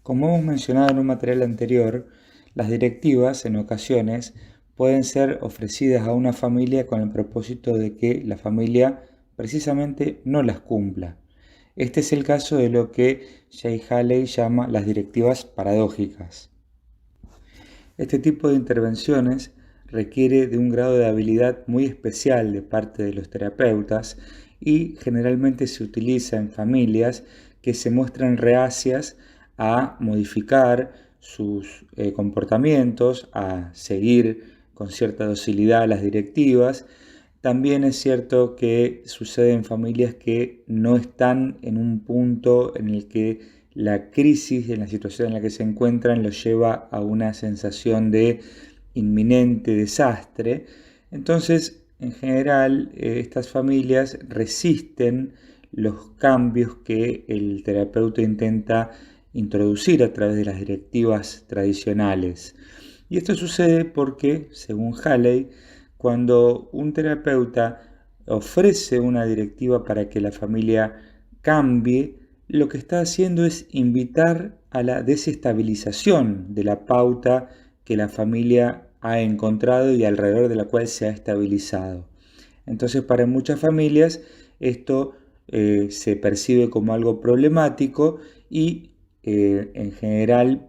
Como hemos mencionado en un material anterior, las directivas en ocasiones pueden ser ofrecidas a una familia con el propósito de que la familia precisamente no las cumpla. Este es el caso de lo que Jay Haley llama las directivas paradójicas. Este tipo de intervenciones requiere de un grado de habilidad muy especial de parte de los terapeutas y generalmente se utiliza en familias que se muestran reacias a modificar sus comportamientos, a seguir con cierta docilidad las directivas. También es cierto que sucede en familias que no están en un punto en el que la crisis, en la situación en la que se encuentran, los lleva a una sensación de inminente desastre. Entonces, en general, estas familias resisten los cambios que el terapeuta intenta introducir a través de las directivas tradicionales. Y esto sucede porque, según Haley, cuando un terapeuta ofrece una directiva para que la familia cambie, lo que está haciendo es invitar a la desestabilización de la pauta que la familia ha encontrado y alrededor de la cual se ha estabilizado. Entonces, para muchas familias esto se percibe como algo problemático y en general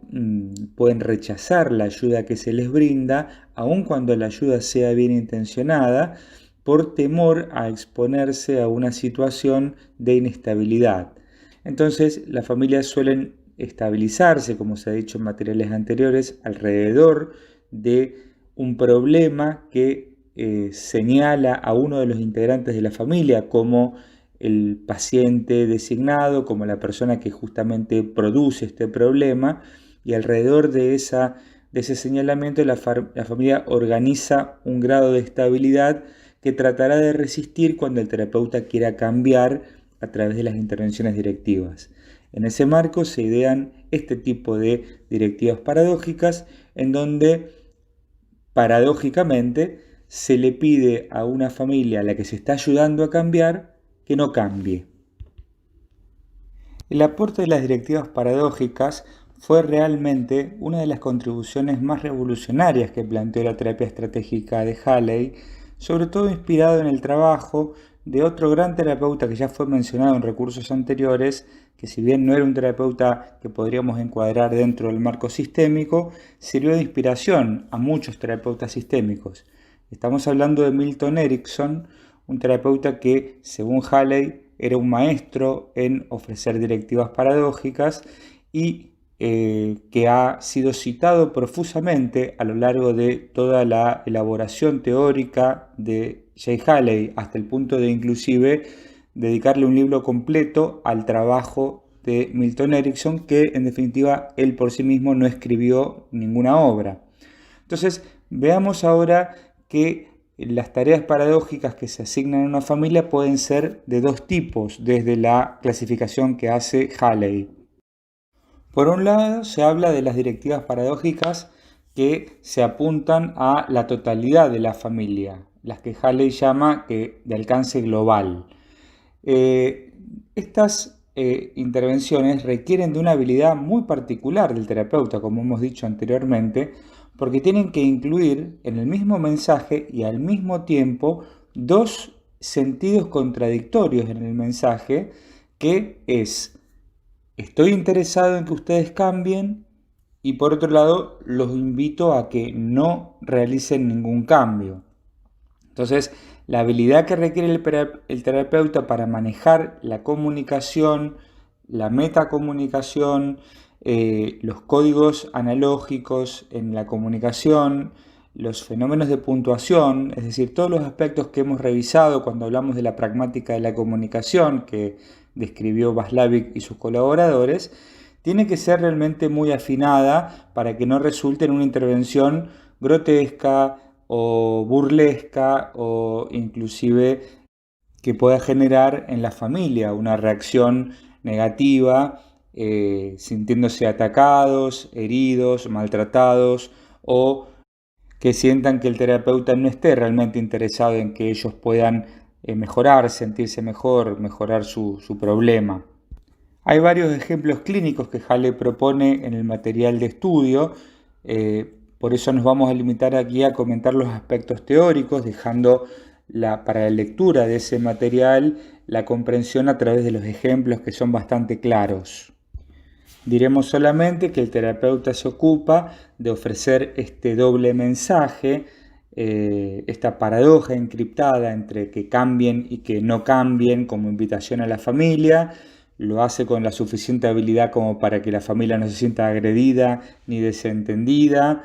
pueden rechazar la ayuda que se les brinda, aun cuando la ayuda sea bien intencionada, por temor a exponerse a una situación de inestabilidad. Entonces, las familias suelen estabilizarse, como se ha dicho en materiales anteriores, alrededor de un problema que señala a uno de los integrantes de la familia como el paciente designado, como la persona que justamente produce este problema, y alrededor de ese señalamiento la familia organiza un grado de estabilidad que tratará de resistir cuando el terapeuta quiera cambiar a través de las intervenciones directivas. En ese marco se idean este tipo de directivas paradójicas en donde paradójicamente se le pide a una familia a la que se está ayudando a cambiar que no cambie. El aporte de las directivas paradójicas fue realmente una de las contribuciones más revolucionarias que planteó la terapia estratégica de Haley, sobre todo inspirado en el trabajo de otro gran terapeuta que ya fue mencionado en recursos anteriores, que si bien no era un terapeuta que podríamos encuadrar dentro del marco sistémico, sirvió de inspiración a muchos terapeutas sistémicos. Estamos hablando de Milton Erickson, un terapeuta que, según Haley, era un maestro en ofrecer directivas paradójicas y que ha sido citado profusamente a lo largo de toda la elaboración teórica de Jay Haley, hasta el punto de inclusive dedicarle un libro completo al trabajo de Milton Erickson, que en definitiva él por sí mismo no escribió ninguna obra. Entonces, veamos ahora que las tareas paradójicas que se asignan a una familia pueden ser de dos tipos desde la clasificación que hace Haley. Por un lado, se habla de las directivas paradójicas que se apuntan a la totalidad de la familia, las que Haley llama de alcance global. Estas intervenciones requieren de una habilidad muy particular del terapeuta, como hemos dicho anteriormente, porque tienen que incluir en el mismo mensaje y al mismo tiempo dos sentidos contradictorios en el mensaje, que es: estoy interesado en que ustedes cambien, y por otro lado los invito a que no realicen ningún cambio. Entonces, la habilidad que requiere el terapeuta para manejar la comunicación, la metacomunicación, los códigos analógicos en la comunicación, los fenómenos de puntuación, es decir, todos los aspectos que hemos revisado cuando hablamos de la pragmática de la comunicación que describió Václavic y sus colaboradores, tiene que ser realmente muy afinada para que no resulte en una intervención grotesca o burlesca, o inclusive que pueda generar en la familia una reacción negativa, sintiéndose atacados, heridos, maltratados, o que sientan que el terapeuta no esté realmente interesado en que ellos puedan mejorar, sentirse mejor, mejorar su problema. Hay varios ejemplos clínicos que Hale propone en el material de estudio, por eso nos vamos a limitar aquí a comentar los aspectos teóricos, dejando para la lectura de ese material la comprensión a través de los ejemplos que son bastante claros. Diremos solamente que el terapeuta se ocupa de ofrecer este doble mensaje, esta paradoja encriptada entre que cambien y que no cambien como invitación a la familia. Lo hace con la suficiente habilidad como para que la familia no se sienta agredida ni desentendida.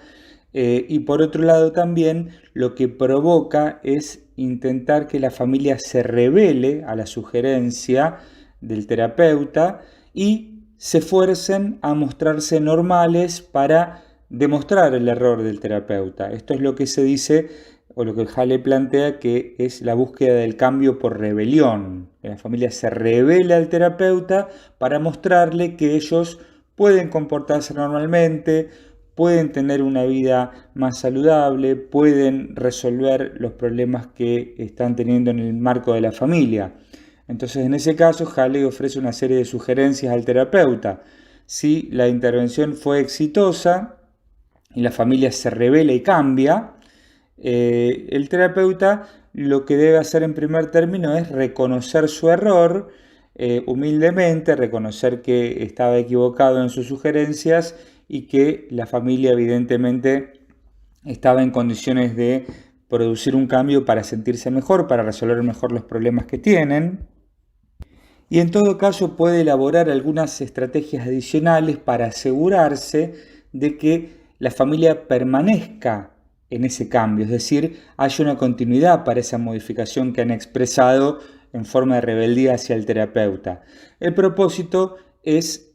Y por otro lado también lo que provoca es intentar que la familia se revele a la sugerencia del terapeuta y se esfuercen a mostrarse normales para demostrar el error del terapeuta. Esto es lo que se dice o lo que Hale plantea, que es la búsqueda del cambio por rebelión. Que la familia se revela al terapeuta para mostrarle que ellos pueden comportarse normalmente, pueden tener una vida más saludable, pueden resolver los problemas que están teniendo en el marco de la familia. Entonces, en ese caso, Hale ofrece una serie de sugerencias al terapeuta. Si la intervención fue exitosa y la familia se revela y cambia, el terapeuta lo que debe hacer en primer término es reconocer su error, humildemente, reconocer que estaba equivocado en sus sugerencias y que la familia evidentemente estaba en condiciones de producir un cambio para sentirse mejor, para resolver mejor los problemas que tienen. Y en todo caso puede elaborar algunas estrategias adicionales para asegurarse de que la familia permanezca en ese cambio, es decir, haya una continuidad para esa modificación que han expresado en forma de rebeldía hacia el terapeuta. El propósito es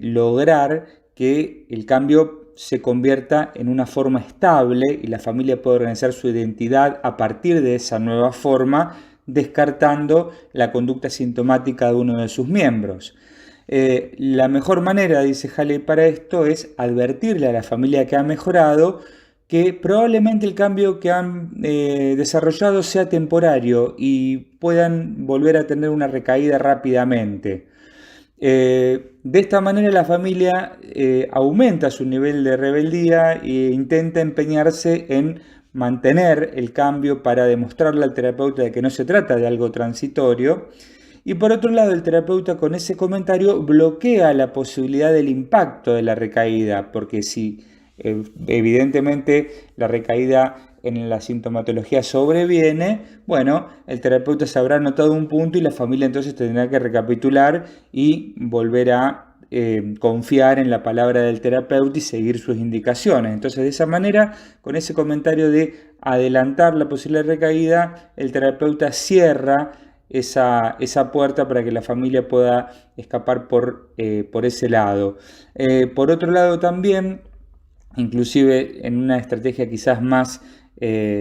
lograr que el cambio se convierta en una forma estable y la familia pueda organizar su identidad a partir de esa nueva forma, descartando la conducta sintomática de uno de sus miembros. La mejor manera, dice Hale, para esto es advertirle a la familia que ha mejorado que probablemente el cambio que han desarrollado sea temporario y puedan volver a tener una recaída rápidamente. De esta manera la familia aumenta su nivel de rebeldía e intenta empeñarse en mantener el cambio para demostrarle al terapeuta de que no se trata de algo transitorio. Y por otro lado, el terapeuta con ese comentario bloquea la posibilidad del impacto de la recaída, porque si evidentemente la recaída en la sintomatología sobreviene, bueno, el terapeuta se habrá notado un punto y la familia entonces tendrá que recapitular y volver a confiar en la palabra del terapeuta y seguir sus indicaciones. Entonces, de esa manera, con ese comentario de adelantar la posible recaída, el terapeuta cierra esa puerta para que la familia pueda escapar por ese lado. Por otro lado también, inclusive en una estrategia quizás más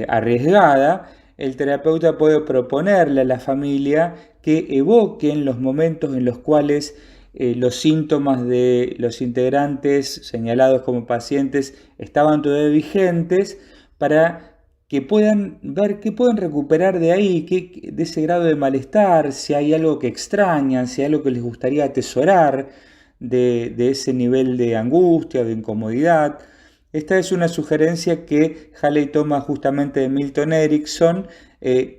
arriesgada, el terapeuta puede proponerle a la familia que evoquen los momentos en los cuales los síntomas de los integrantes señalados como pacientes estaban todavía vigentes para que puedan ver qué pueden recuperar de ahí, de ese grado de malestar, si hay algo que extrañan, si hay algo que les gustaría atesorar de ese nivel de angustia o de incomodidad. Esta es una sugerencia que Hale toma justamente de Milton Erickson,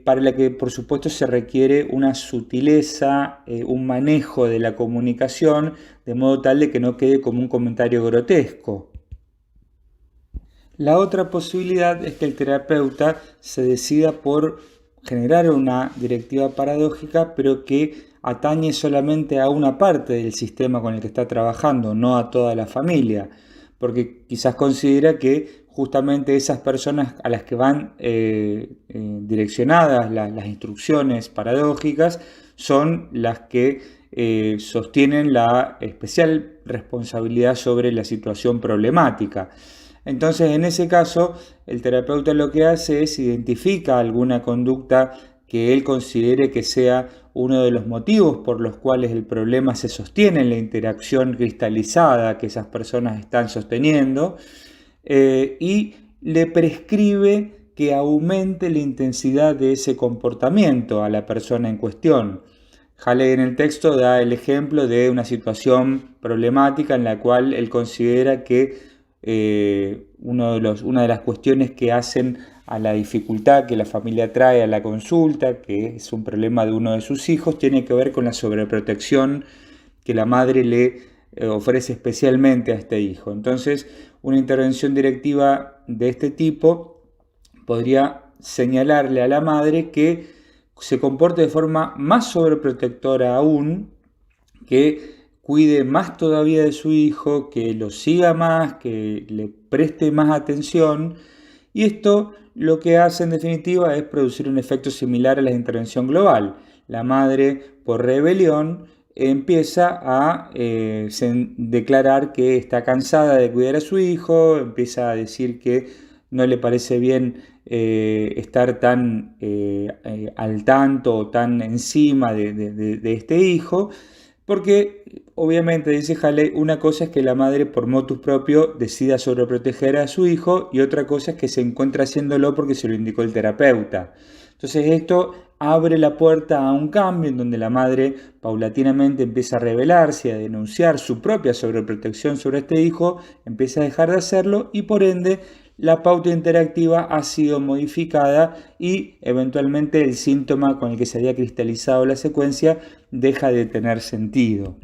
para la que por supuesto se requiere una sutileza, un manejo de la comunicación, de modo tal de que no quede como un comentario grotesco. La otra posibilidad es que el terapeuta se decida por generar una directiva paradójica, pero que atañe solamente a una parte del sistema con el que está trabajando, no a toda la familia, porque quizás considera que justamente esas personas a las que van direccionadas las instrucciones paradójicas son las que sostienen la especial responsabilidad sobre la situación problemática. Entonces, en ese caso, el terapeuta lo que hace es identifica alguna conducta que él considere que sea uno de los motivos por los cuales el problema se sostiene en la interacción cristalizada que esas personas están sosteniendo, y le prescribe que aumente la intensidad de ese comportamiento a la persona en cuestión. Halley en el texto da el ejemplo de una situación problemática en la cual él considera que una de las cuestiones que hacen a la dificultad que la familia trae a la consulta, que es un problema de uno de sus hijos, tiene que ver con la sobreprotección que la madre le ofrece especialmente a este hijo. Entonces, una intervención directiva de este tipo podría señalarle a la madre que se comporte de forma más sobreprotectora aún, que cuide más todavía de su hijo, que lo siga más, que le preste más atención. Y esto lo que hace en definitiva es producir un efecto similar a la intervención global. La madre, por rebelión, empieza a declarar que está cansada de cuidar a su hijo, empieza a decir que no le parece bien estar tan al tanto o tan encima de este hijo, porque obviamente, dice Halley, una cosa es que la madre por motus propio decida sobreproteger a su hijo y otra cosa es que se encuentra haciéndolo porque se lo indicó el terapeuta. Entonces esto abre la puerta a un cambio en donde la madre paulatinamente empieza a rebelarse, a denunciar su propia sobreprotección sobre este hijo, empieza a dejar de hacerlo y por ende la pauta interactiva ha sido modificada y eventualmente el síntoma con el que se había cristalizado la secuencia deja de tener sentido.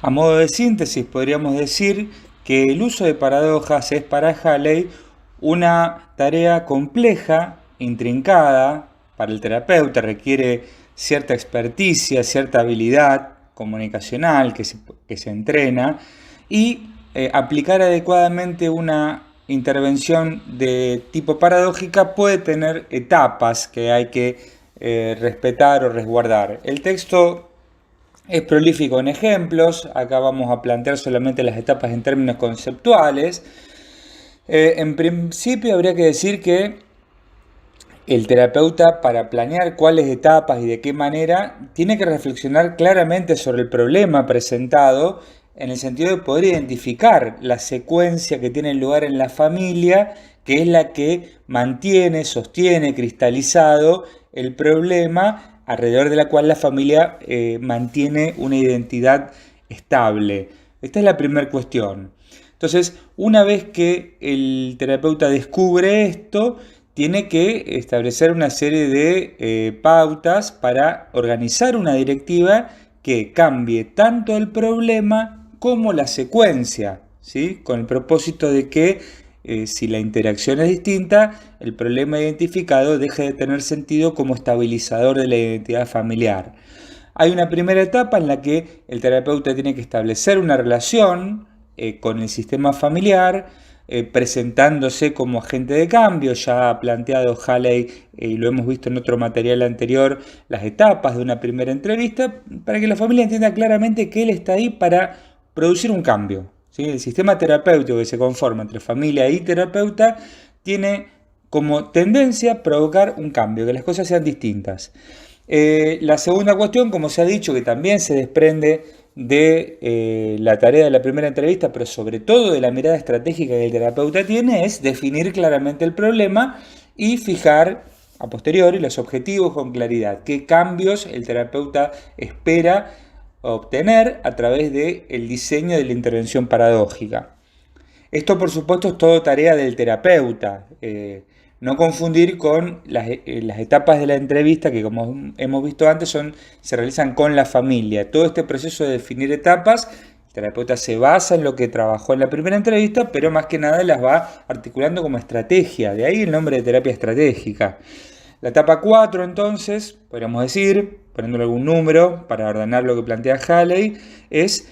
A modo de síntesis podríamos decir que el uso de paradojas es para Halley una tarea compleja, intrincada, para el terapeuta requiere cierta experticia, cierta habilidad comunicacional que se entrena y aplicar adecuadamente una intervención de tipo paradójica puede tener etapas que hay que respetar o resguardar. El texto es prolífico en ejemplos, acá vamos a plantear solamente las etapas en términos conceptuales. En principio habría que decir que el terapeuta, para planear cuáles etapas y de qué manera, tiene que reflexionar claramente sobre el problema presentado en el sentido de poder identificar la secuencia que tiene lugar en la familia, que es la que mantiene, sostiene, cristalizado el problema alrededor de la cual la familia mantiene una identidad estable. Esta es la primera cuestión. Entonces, una vez que el terapeuta descubre esto, tiene que establecer una serie de pautas para organizar una directiva que cambie tanto el problema como la secuencia, ¿sí? Con el propósito de que si la interacción es distinta, el problema identificado deje de tener sentido como estabilizador de la identidad familiar. Hay una primera etapa en la que el terapeuta tiene que establecer una relación con el sistema familiar, presentándose como agente de cambio. Ya ha planteado Halley, y lo hemos visto en otro material anterior, las etapas de una primera entrevista, para que la familia entienda claramente que él está ahí para producir un cambio, ¿sí? El sistema terapéutico que se conforma entre familia y terapeuta tiene como tendencia provocar un cambio, que las cosas sean distintas. La segunda cuestión, como se ha dicho, que también se desprende de la tarea de la primera entrevista, pero sobre todo de la mirada estratégica que el terapeuta tiene, es definir claramente el problema y fijar a posteriori los objetivos con claridad. ¿Qué cambios el terapeuta espera obtener a través del diseño de la intervención paradójica? Esto, por supuesto, es todo tarea del terapeuta. No confundir con las etapas de la entrevista que, como hemos visto antes, se realizan con la familia. Todo este proceso de definir etapas, el terapeuta se basa en lo que trabajó en la primera entrevista, pero más que nada las va articulando como estrategia. De ahí el nombre de terapia estratégica. La etapa 4, entonces, podríamos decir, poniéndole algún número para ordenar lo que plantea Halley, es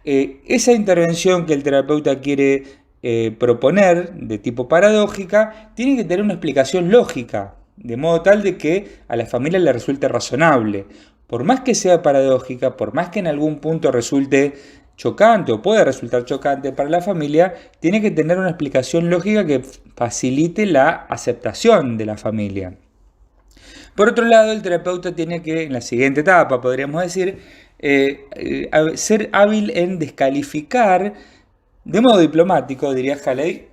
esa intervención que el terapeuta quiere proponer de tipo paradójica, tiene que tener una explicación lógica, de modo tal de que a la familia le resulte razonable. Por más que sea paradójica, por más que en algún punto resulte chocante o pueda resultar chocante para la familia, tiene que tener una explicación lógica que facilite la aceptación de la familia. Por otro lado, el terapeuta tiene que, en la siguiente etapa, podríamos decir, ser hábil en descalificar de modo diplomático, diría Haley,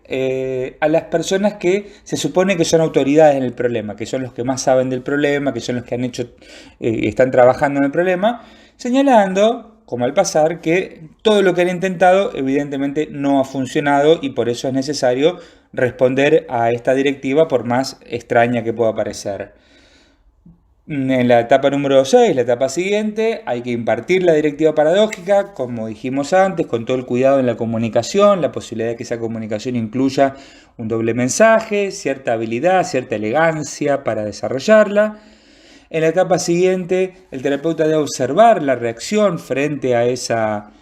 a las personas que se supone que son autoridades en el problema, que son los que más saben del problema, que son los que han hecho, están trabajando en el problema, señalando, como al pasar, que todo lo que han intentado evidentemente no ha funcionado y por eso es necesario responder a esta directiva por más extraña que pueda parecer. En la etapa número 6, la etapa siguiente, hay que impartir la directiva paradójica, como dijimos antes, con todo el cuidado en la comunicación, la posibilidad de que esa comunicación incluya un doble mensaje, cierta habilidad, cierta elegancia para desarrollarla. En la etapa siguiente, el terapeuta debe observar la reacción frente a esa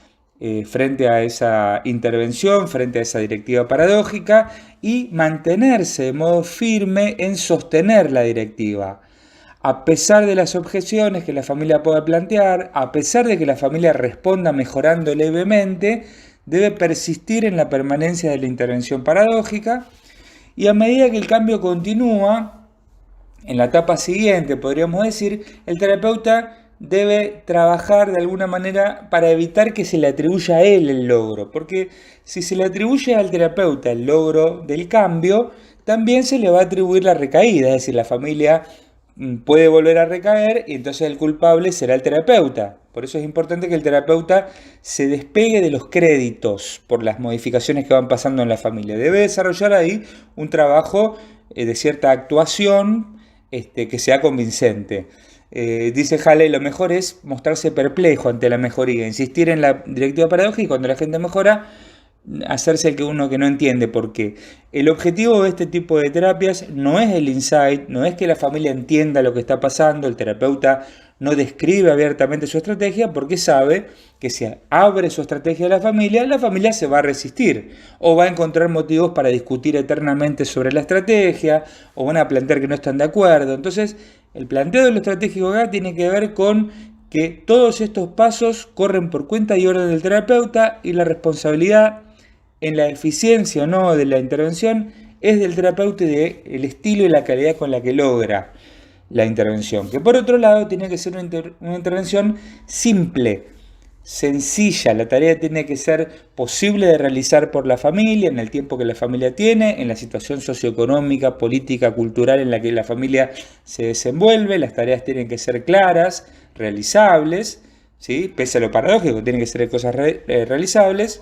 intervención, frente a esa directiva paradójica y mantenerse de modo firme en sostener la directiva. A pesar de las objeciones que la familia pueda plantear, a pesar de que la familia responda mejorando levemente, debe persistir en la permanencia de la intervención paradójica y a medida que el cambio continúa, en la etapa siguiente podríamos decir, el terapeuta debe trabajar de alguna manera para evitar que se le atribuya a él el logro, porque si se le atribuye al terapeuta el logro del cambio, también se le va a atribuir la recaída, es decir, la familia puede volver a recaer y entonces el culpable será el terapeuta. Por eso es importante que el terapeuta se despegue de los créditos por las modificaciones que van pasando en la familia. Debe desarrollar ahí un trabajo de cierta actuación que sea convincente. Dice Haley, lo mejor es mostrarse perplejo ante la mejoría, insistir en la directiva paradójica y cuando la gente mejora, hacerse el que uno que no entiende, porque el objetivo de este tipo de terapias no es el insight, no es que la familia entienda lo que está pasando, el terapeuta no describe abiertamente su estrategia porque sabe que si abre su estrategia a la familia se va a resistir o va a encontrar motivos para discutir eternamente sobre la estrategia o van a plantear que no están de acuerdo. Entonces, el planteo de lo estratégico acá tiene que ver con que todos estos pasos corren por cuenta y orden del terapeuta y la responsabilidad en la eficiencia o no de la intervención es del terapeuta y del estilo y la calidad con la que logra la intervención. Que por otro lado tiene que ser una intervención simple, sencilla. La tarea tiene que ser posible de realizar por la familia en el tiempo que la familia tiene, en la situación socioeconómica, política, cultural en la que la familia se desenvuelve. Las tareas tienen que ser claras, realizables, ¿sí? Pese a lo paradójico, tienen que ser cosas realizables.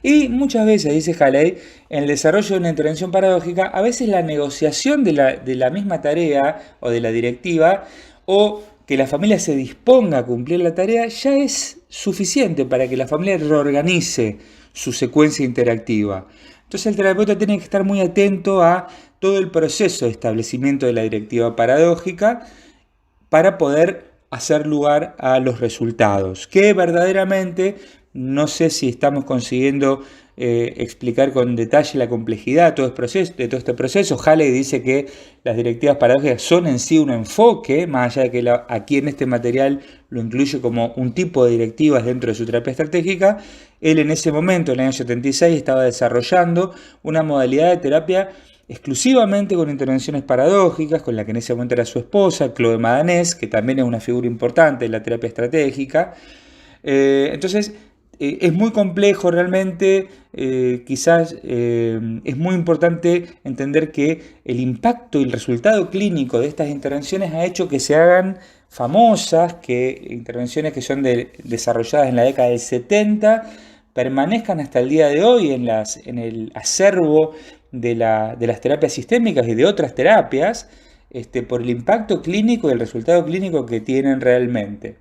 Y muchas veces, dice Haley, en el desarrollo de una intervención paradójica, a veces la negociación de la misma tarea o de la directiva o que la familia se disponga a cumplir la tarea ya es suficiente para que la familia reorganice su secuencia interactiva. Entonces el terapeuta tiene que estar muy atento a todo el proceso de establecimiento de la directiva paradójica para poder hacer lugar a los resultados, que verdaderamente no sé si estamos consiguiendo explicar con detalle la complejidad de todo este proceso. Haley dice que las directivas paradójicas son en sí un enfoque, más allá de que aquí en este material lo incluye como un tipo de directivas dentro de su terapia estratégica. Él en ese momento, en el año 76, estaba desarrollando una modalidad de terapia exclusivamente con intervenciones paradójicas, con la que en ese momento era su esposa, Chloe Madanés, que también es una figura importante en la terapia estratégica. Entonces, es muy complejo realmente, quizás es muy importante entender que el impacto y el resultado clínico de estas intervenciones ha hecho que se hagan famosas, que intervenciones que son desarrolladas en la década del 70 permanezcan hasta el día de hoy en el acervo de las terapias sistémicas y de otras terapias, por el impacto clínico y el resultado clínico que tienen realmente.